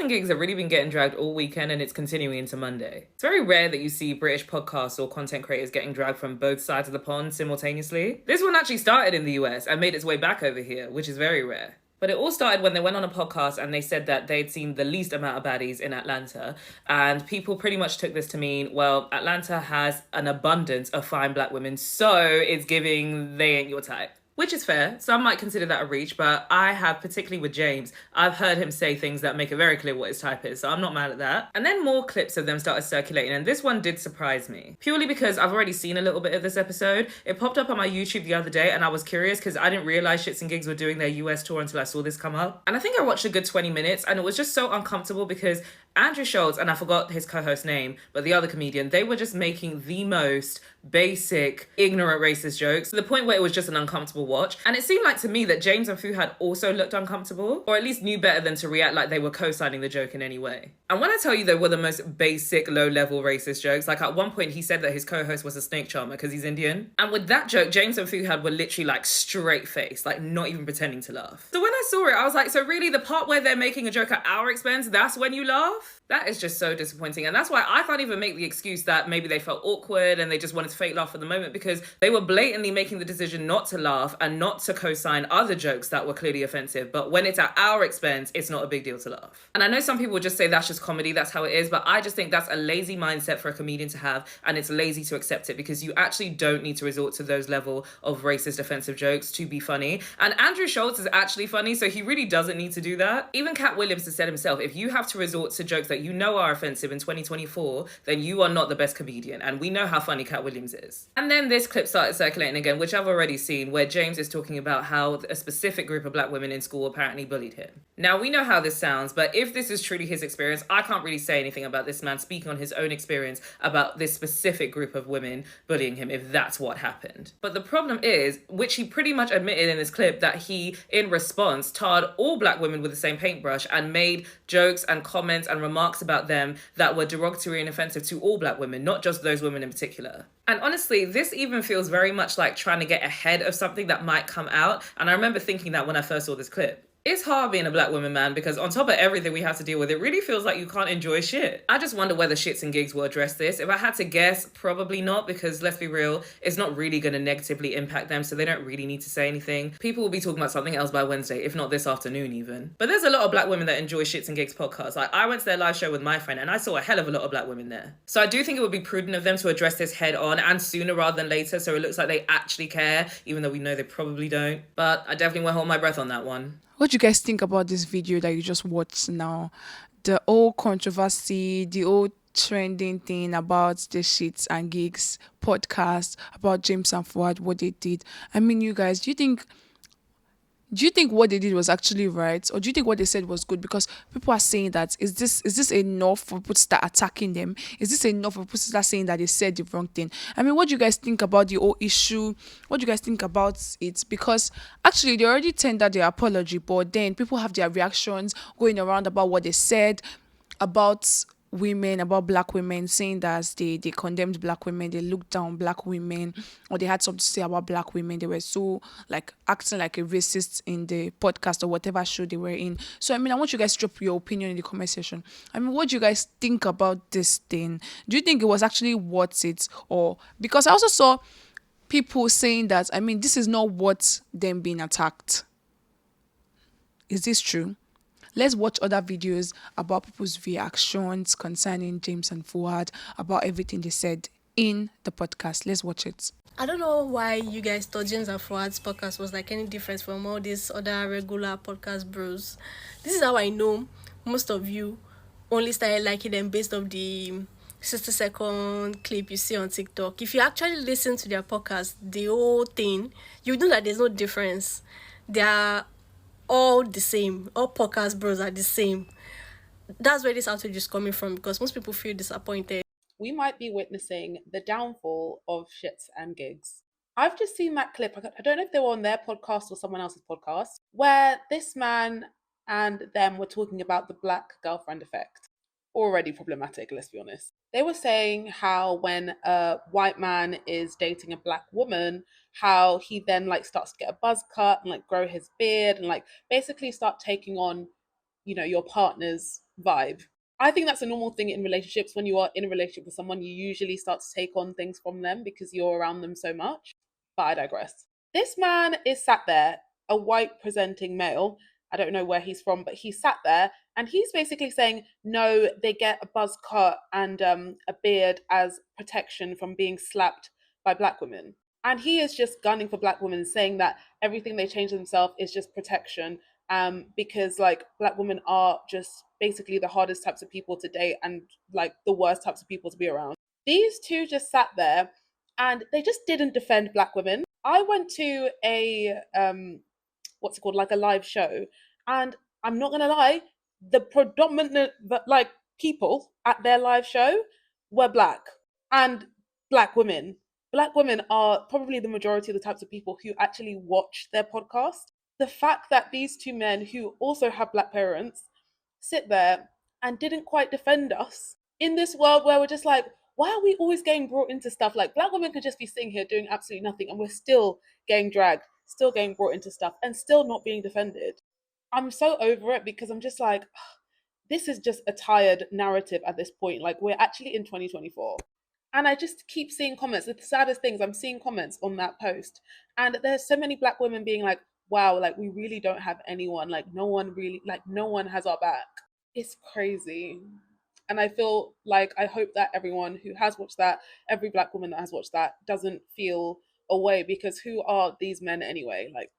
and gigs have really been getting dragged all weekend and it's continuing into Monday. It's very rare that you see British podcasts or content creators getting dragged from both sides of the pond simultaneously. This one actually started in the US and made its way back over here, which is very rare. But it all started when they went on a podcast and they said that they'd seen the least amount of baddies in Atlanta. And people pretty much took this to mean, well, Atlanta has an abundance of fine black women, so it's giving they ain't your type. Which is fair. Some might consider that a reach, but I have, particularly with James, I've heard him say things that make it very clear what his type is, so I'm not mad at that. And then more clips of them started circulating, and this one did surprise me. Purely because I've already seen a little bit of this episode. It popped up on my YouTube the other day, and I was curious because I didn't realize Shits and Gigs were doing their US tour until I saw this come up. And I think I watched a good 20 minutes, and it was just so uncomfortable because Andrew Schultz, and I forgot his co-host's name, but the other comedian, they were just making the most basic, ignorant, racist jokes to the point where it was just an uncomfortable watch. And it seemed like to me that James and Fuhad also looked uncomfortable, or at least knew better than to react like they were co-signing the joke in any way. And when I tell you they were the most basic, low-level racist jokes, like at one point he said that his co-host was a snake charmer because he's Indian. And with that joke, James and Fuhad were literally like straight faced, like not even pretending to laugh. So when I saw it, I was like, so really the part where they're making a joke at our expense, that's when you laugh? That is just so disappointing. And that's why I can't even make the excuse that maybe they felt awkward and they just wanted to fake laugh for the moment, because they were blatantly making the decision not to laugh and not to co-sign other jokes that were clearly offensive. But when it's at our expense, it's not a big deal to laugh. And I know some people would just say that's just comedy, that's how it is. But I just think that's a lazy mindset for a comedian to have. And it's lazy to accept it because you actually don't need to resort to those level of racist, offensive jokes to be funny. And Andrew Schultz is actually funny, so he really doesn't need to do that. Even Cat Williams has said himself, if you have to resort to jokes that you know are offensive in 2024, then you are not the best comedian. And we know how funny Cat Williams is. And then this clip started circulating again, which I've already seen, where James is talking about how a specific group of black women in school apparently bullied him. Now, we know how this sounds, but if this is truly his experience, I can't really say anything about this man speaking on his own experience about this specific group of women bullying him, if that's what happened. But the problem is, which he pretty much admitted in this clip, that he, in response, tarred all black women with the same paintbrush and made jokes and comments and remarks about them that were derogatory and offensive to all black women, not just those women in particular. And honestly, this even feels very much like trying to get ahead of something that might come out. And I remember thinking that when I first saw this clip. It's hard being a black woman, man, because on top of everything we have to deal with, it really feels like you can't enjoy shit. I just wonder whether Shits and Gigs will address this. If I had to guess, probably not, because let's be real, it's not really going to negatively impact them, so they don't really need to say anything. People will be talking about something else by Wednesday, if not this afternoon even. But there's a lot of black women that enjoy Shits and Gigs podcasts. Like, I went to their live show with my friend and I saw a hell of a lot of black women there. So I do think it would be prudent of them to address this head on and sooner rather than later, so it looks like they actually care, even though we know they probably don't. But I definitely won't hold my breath on that one. What do you guys think about this video that you just watched now? The whole controversy, the whole trending thing about the Shits and Gigs podcast, about James and Fuad, what they did. I mean, you guys, do you think what they did was actually right, or do you think what they said was good? Because people are saying that is this enough for people to start attacking them? Is this enough for people to start saying that they said the wrong thing? I mean, what do you guys think about the whole issue? What do you guys think about it? Because actually they already tendered their apology, but then people have their reactions going around about what they said about women, about black women, saying that they condemned black women, they looked down black women, or they had something to say about black women. They were so like acting like a racist in the podcast or whatever show they were in. So I mean, I want you guys to drop your opinion in the comment section. I mean, what do you guys think about this thing? Do you think it was actually worth it? Or because I also saw people saying that, I mean, this is not worth them being attacked. Is this true? Let's watch other videos about people's reactions concerning James and Fuad, about everything they said in the podcast. Let's watch it. I don't know why you guys thought James and Fuad's podcast was like any different from all these other regular podcast bros. This is how I know most of you only started liking them based off the 60-second clip you see on TikTok. If you actually listen to their podcast, the whole thing, you know that there's no difference. They are all the same. All podcast bros are the same. That's where this outrage is coming from, because most people feel disappointed. We might be witnessing the downfall of Shits and Gigs. I've just seen that clip. I don't know if they were on their podcast or someone else's podcast, where this man and them were talking about the black girlfriend effect. Already problematic, let's be honest. They were saying how when a white man is dating a black woman, how he then like starts to get a buzz cut and like grow his beard and like basically start taking on, your partner's vibe. I think that's a normal thing in relationships. When you are in a relationship with someone, you usually start to take on things from them because you're around them so much. But I digress. This man is sat there, a white presenting male. I don't know where he's from, but he sat there and he's basically saying, no, they get a buzz cut and a beard as protection from being slapped by black women. And he is just gunning for black women, saying that everything they change themselves is just protection, because like black women are just basically the hardest types of people to date and like the worst types of people to be around. These two just sat there and they just didn't defend black women. I went to a what's it called, like a live show, and I'm not gonna lie, the predominant like people at their live show were black and black women. Black women are probably the majority of the types of people who actually watch their podcast. The fact that these two men who also have black parents sit there and didn't quite defend us in this world where we're just like, why are we always getting brought into stuff? Like black women could just be sitting here doing absolutely nothing and we're still getting dragged, still getting brought into stuff and still not being defended. I'm so over it because I'm just like, this is just a tired narrative at this point. Like we're actually in 2024. And I just keep seeing comments. The saddest things, I'm seeing comments on that post. And there's so many black women being like, wow, like we really don't have anyone. Like no one really, like no one has our back. It's crazy. And I feel like I hope that everyone who has watched that, every black woman that has watched that, doesn't feel away, because who are these men anyway? Like,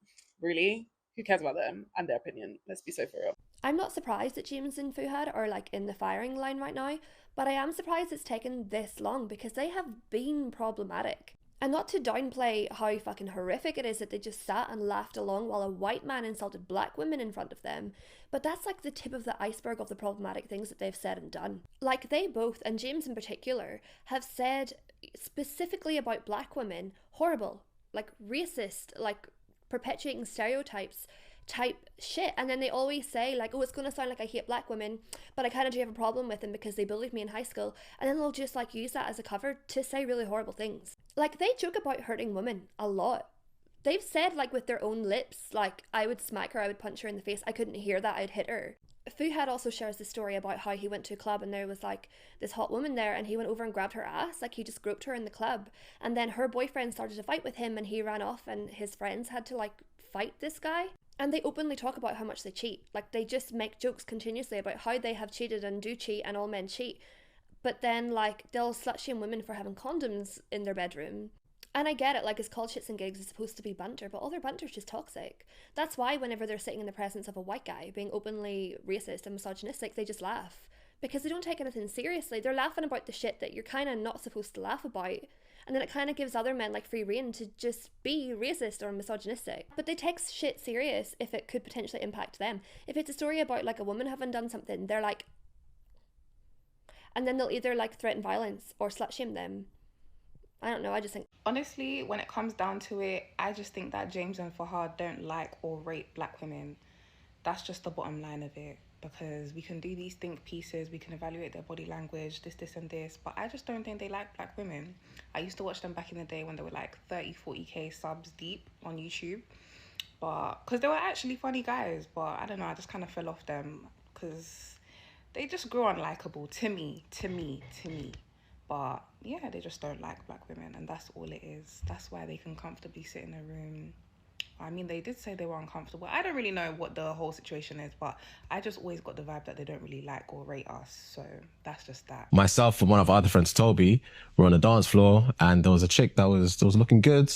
really? Who cares about them and their opinion? Let's be so for real. I'm not surprised that James and Fuhad are like in the firing line right now, but I am surprised it's taken this long because they have been problematic. And not to downplay how fucking horrific it is that they just sat and laughed along while a white man insulted black women in front of them, but that's like the tip of the iceberg of the problematic things that they've said and done. Like they both, and James in particular, have said specifically about black women, horrible, like racist, like perpetuating stereotypes type shit. And then they always say like, oh, it's going to sound like I hate black women, but I kind of do have a problem with them because they bullied me in high school. And then they'll just like use that as a cover to say really horrible things. Like they joke about hurting women a lot. They've said like with their own lips, like I would smack her, I would punch her in the face, I couldn't hear that, I'd hit her. Fuhad also shares the story about how he went to a club and there was like this hot woman there and he went over and grabbed her ass, like he just groped her in the club, and then her boyfriend started to fight with him and he ran off and his friends had to like fight this guy. And they openly talk about how much they cheat. Like they just make jokes continuously about how they have cheated and do cheat and all men cheat. But then like they'll slut shame women for having condoms in their bedroom. And I get it, like it's called Shits and Gigs, it's supposed to be banter, but all their banter is just toxic. That's why whenever they're sitting in the presence of a white guy being openly racist and misogynistic, they just laugh. Because they don't take anything seriously. They're laughing about the shit that you're kind of not supposed to laugh about. And then it kind of gives other men like free rein to just be racist or misogynistic. But they take shit serious if it could potentially impact them. If it's a story about like a woman having done something, they're like... And then they'll either like threaten violence or slut shame them. I don't know, I just think... Honestly, when it comes down to it, I just think that James and Fuhad don't like or rate black women. That's just the bottom line of it. Because we can do these think pieces, we can evaluate their body language, this and this, but I just don't think they like black women. I used to watch them back in the day when they were like 30-40k subs deep on YouTube, but because they were actually funny guys, but I don't know, I just kind of fell off them because they just grew unlikable to me. But yeah, they just don't like black women, and that's all it is. That's why they can comfortably sit in a room. I mean, they did say they were uncomfortable. I don't really know what the whole situation is, but I just always got the vibe that they don't really like or rate us. So that's just that. Myself and one of our other friends, Toby, were on the dance floor and there was a chick that was looking good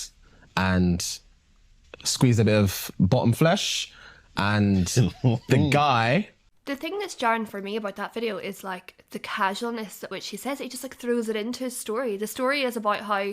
and squeezed a bit of bottom flesh. And the guy... The thing that's jarring for me about that video is like the casualness at which he says it. He just like throws it into his story. The story is about how...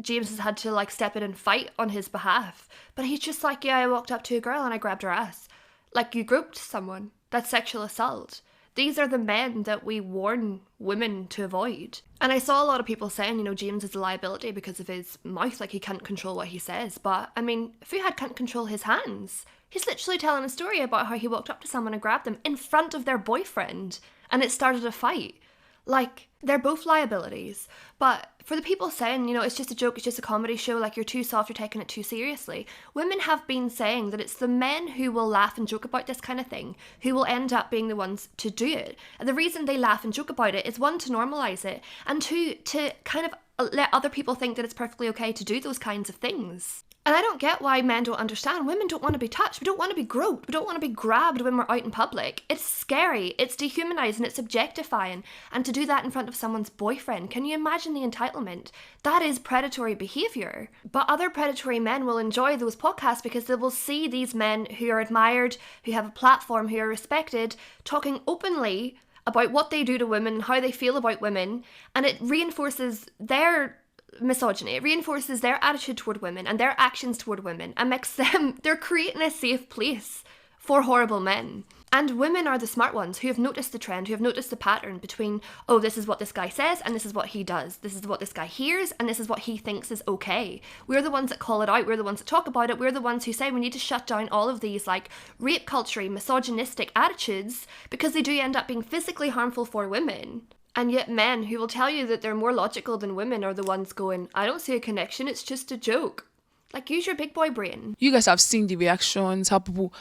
James has had to like step in and fight on his behalf, but he's just like, yeah, I walked up to a girl and I grabbed her ass. Like, you groped someone. That's sexual assault. These are the men that we warn women to avoid. And I saw a lot of people saying, you know, James is a liability because of his mouth, like he can't control what he says. But I mean, Fuhad can't control his hands. He's literally telling a story about how he walked up to someone and grabbed them in front of their boyfriend and it started a fight. Like, they're both liabilities, but For the people saying, it's just a joke, it's just a comedy show, like you're too soft, you're taking it too seriously, women have been saying that it's the men who will laugh and joke about this kind of thing who will end up being the ones to do it. And the reason they laugh and joke about it is, one, to normalise it, and two, to kind of let other people think that it's perfectly okay to do those kinds of things. And I don't get why men don't understand. Women don't want to be touched. We don't want to be groped. We don't want to be grabbed when we're out in public. It's scary. It's dehumanizing. It's objectifying. And to do that in front of someone's boyfriend, can you imagine the entitlement? That is predatory behavior. But other predatory men will enjoy those podcasts because they will see these men who are admired, who have a platform, who are respected, talking openly about what they do to women and how they feel about women. And it reinforces their misogyny. It reinforces their attitude toward women and their actions toward women and makes them, they're creating a safe place for horrible men. And women are the smart ones who have noticed the trend, who have noticed the pattern between, oh, this is what this guy says and this is what he does. This is what this guy hears and this is what he thinks is okay. We're the ones that call it out. We're the ones that talk about it. We're the ones who say we need to shut down all of these like rape culture, misogynistic attitudes because they do end up being physically harmful for women. And yet men who will tell you that they're more logical than women are the ones going, I don't see a connection, it's just a joke. Like, use your big boy brain. You guys have seen the reactions, how people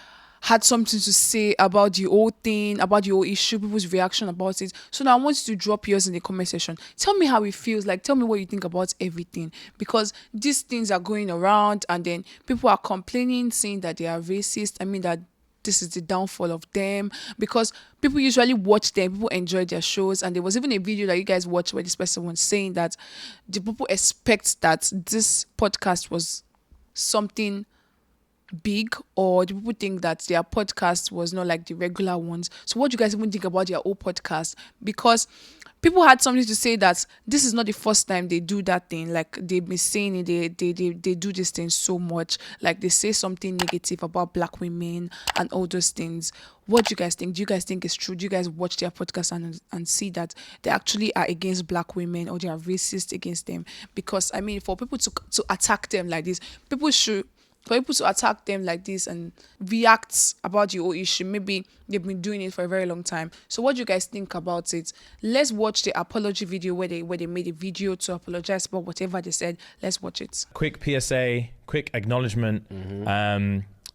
had something to say about the whole thing, about the whole issue, people's reaction about it. So now I want you to drop yours in the comment section. Tell me how it feels, like tell me what you think about everything. Because these things are going around and then people are complaining, saying that they are racist. I mean that this is the downfall of them because people usually watch them, people enjoy their shows. And there was even a video that you guys watched where this person was saying that the people expect that this podcast was something big, or do people think that their podcast was not like the regular ones? So what do you guys even think about their old podcast? Because people had something to say that this is not the first time they do that thing. Like they've been saying it, they do this thing so much. Like they say something negative about black women and all those things. What do you guys think? Do you guys think it's true? Do you guys watch their podcast and see that they actually are against black women or they are racist against them? Because I mean, for people to attack them like this, for people to attack them like this and react about the whole issue, maybe they've been doing it for a very long time. So what do you guys think about it? Let's watch the apology video where they made a video to apologize about whatever they said. Let's watch it. Quick PSA, quick acknowledgement.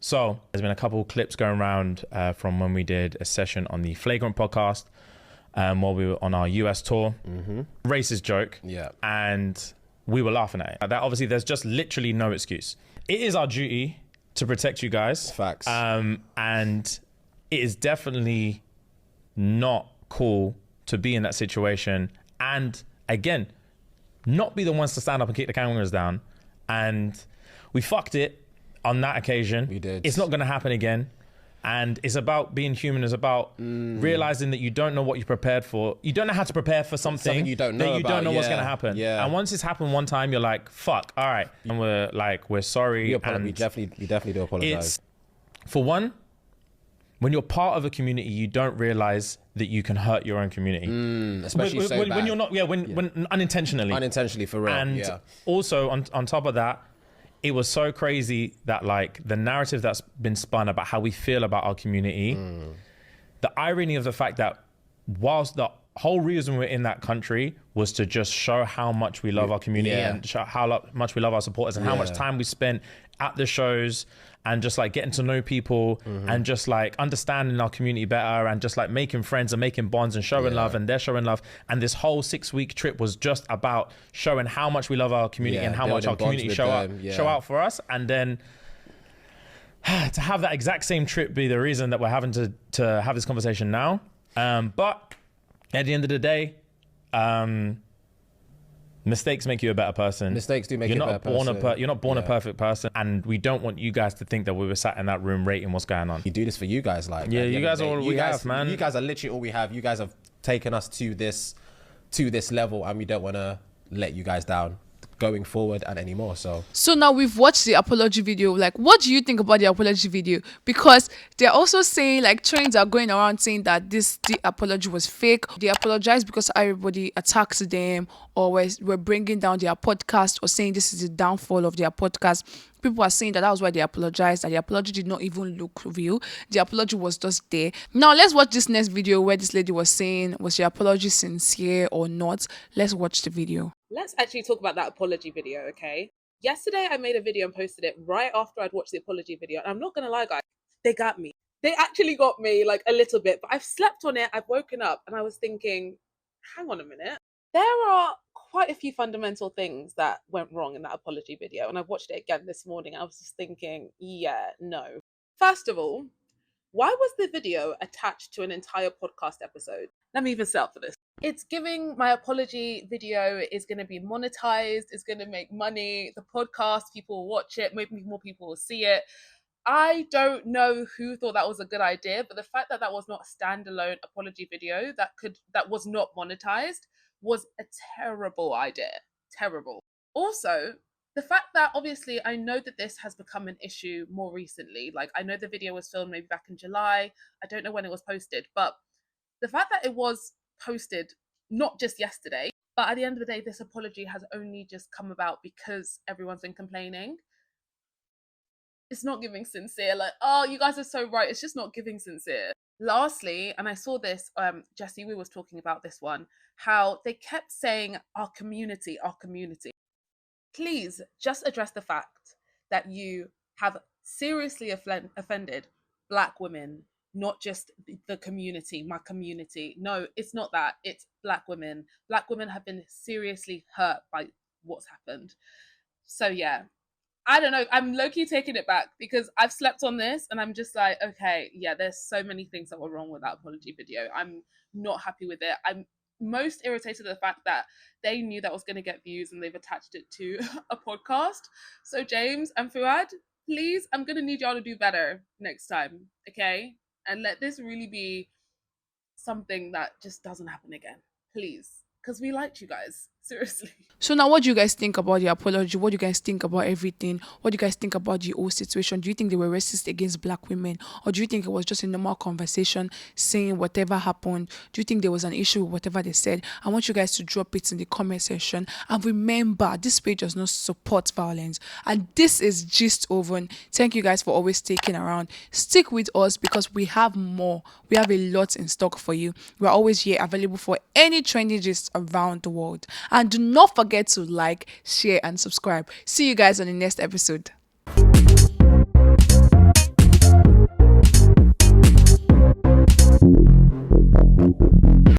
So there's been a couple of clips going around from when we did a session on the Flagrant podcast while we were on our US tour. Racist joke. Yeah. And we were laughing at it. That obviously there's just literally no excuse. It is our duty to protect you guys. Facts. And it is definitely not cool to be in that situation. And again, not be the ones to stand up and kick the cameras down. And we fucked it on that occasion. We did. It's not going to happen again. And it's about being human. It's about realizing that you don't know what you're prepared for. You don't know how to prepare for something you don't know that you don't know what's yeah. going to happen. Yeah. And once it's happened one time, you're like, fuck, all right. And we're sorry. We definitely do apologize. For one, when you're part of a community, you don't realize that you can hurt your own community. Especially when you're not, when unintentionally. Unintentionally, for real. And also on top of that, it was so crazy that like the narrative that's been spun about how we feel about our community, the irony of the fact that whilst the whole reason we're in that country was to just show how much we love our community and show how much we love our supporters and how much time we spent at the shows and just like getting to know people and just like understanding our community better and just like making friends and making bonds and showing love, and they're showing love. And this whole 6-week trip was just about showing how much we love our community and how much our community show out for us. And then to have that exact same trip be the reason that we're having to have this conversation now. But at the end of the day, mistakes make you a better person. Mistakes do make you a better person. You're not born a perfect person, and we don't want you guys to think that we were sat in that room rating what's going on. We do this for you guys, like you guys are all we have, man. You guys are literally all we have. You guys have taken us to this level, and we don't want to let you guys down going forward and anymore. So now we've watched the apology video. Like, what do you think about the apology video? Because they're also saying, like, trends are going around saying that the apology was fake. They apologized because everybody attacks them, or we're bringing down their podcast, or saying this is the downfall of their podcast. People are saying that was why they apologized, and the apology did not even look real. The apology was just there. Now let's watch this next video where this lady was saying, was your apology sincere or not? Let's watch the video. let's actually talk about that apology video, okay? Yesterday, I made a video and posted it right after I'd watched the apology video. And I'm not going to lie, guys, they got me. They actually got me like a little bit, but I've slept on it. I've woken up and I was thinking, hang on a minute. There are quite a few fundamental things that went wrong in that apology video. And I watched it again this morning. I was just thinking, yeah, no. First of all, why was the video attached to an entire podcast episode? Let me even set up for this. It's giving my apology video is going to be monetized, it's going to make money. The podcast, people will watch it, maybe more people will see it. I don't know who thought that was a good idea, but the fact that that was not a standalone apology video that was not monetized was a terrible idea. Terrible. Also, the fact that obviously I know that this has become an issue more recently. Like, I know the video was filmed maybe back in July. I don't know when it was posted, but the fact that it was posted not just yesterday, but at the end of the day, this apology has only just come about because everyone's been complaining. It's not giving sincere. Like, oh, you guys are so right. It's just not giving sincere. Lastly, and I saw this, Jessie Woo was talking about this one, how they kept saying our community, our community. Please just address the fact that you have seriously offended Black women, not just the community, my community. No, it's not that. It's Black women. Black women have been seriously hurt by what's happened. So yeah, I don't know. I'm low-key taking it back because I've slept on this and I'm just like, okay, yeah, there's so many things that were wrong with that apology video. I'm not happy with it. I'm most irritated at the fact that they knew that was going to get views and they've attached it to a podcast. So James and Fuad, please, I'm going to need y'all to do better next time, okay? And let this really be something that just doesn't happen again, please. Because we liked you guys, seriously. So now, what do you guys think about the apology? What do you guys think about everything? What do you guys think about the whole situation? Do you think they were racist against Black women? Or do you think it was just a normal conversation saying whatever happened? Do you think there was an issue with whatever they said? I want you guys to drop it in the comment section. And remember, this page does not support violence. And this is Gist Oven. Thank you guys for always sticking around. Stick with us because we have more. We have a lot in stock for you. We're always here available for any trending gist around the world. And do not forget to like, share, and subscribe. See you guys on the next episode.